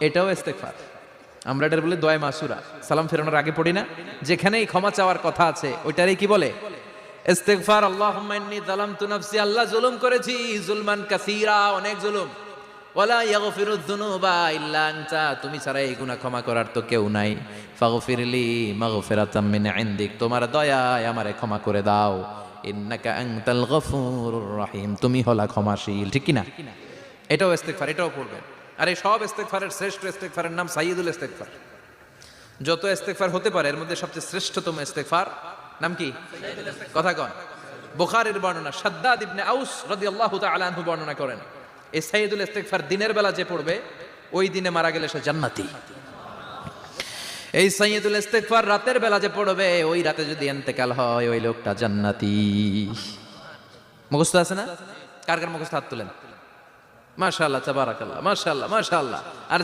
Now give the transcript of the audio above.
এটাও ইস্তেগফার। আমরা এটার বলি দোয়া মাসুরা, সালাম ফেরানোর আগে পড়ি না? যেখানেই ক্ষমা চাওয়ার কথা আছে ওইটারই কি বলে? ইস্তেগফার। আল্লাহুম্মা ইন্নী যালামতু নাফসি, আল্লাহ জুলুম করেছি, জুলমান কাসীরা, অনেক জুলুম। ওয়ালা ইয়াগফিরুয যুনুবা ইল্লা আনতা, তুমি ছাড়া এই গুনাহ ক্ষমা করার তো কেউ নাই। ফাগফিরলি মাগফিরাতাম মিন ইনদিক, তোমার দয়ায় আমারে ক্ষমা করে দাও। ইন্নাকা আনতাল গফুরুর রহিম, তুমি হলা ক্ষমাশীল। ঠিক কি না? এটাও ইস্তেগফার, এটাও পড়বেন। আর এই সব ইস্তেগফারের শ্রেষ্ঠ ইস্তেগফারের নাম সাইয়্যিদুল ইস্তেগফার। যত ইস্তেগফার হতে পারে এর মধ্যে সবচেয়ে শ্রেষ্ঠতম ইস্তেগফার নাম কি? কথা কন। বুখারীর বর্ণনা, শাদ্দাদ ইবনে আউস রাদিয়াল্লাহু তাআলা আনহু বর্ণনা করেন, এই সাইয়্যিদুল ইস্তেগফার দিনের বেলা যে পড়বে ওই দিনে মারা গেলে সে জান্নাতি। এই সাইয়্যিদুল ইস্তেগফার রাতের বেলা যে পড়বে ওই রাতে যদি ইন্তেকাল হয় ওই লোকটা জান্নাতি। মুখস্থ আছে না? কার কার মুখস্থ হাত তুলেন। মাশাআল্লাহ, তাবারাকাল্লাহ, মাশাআল্লাহ, মাশাআল্লাহ। আর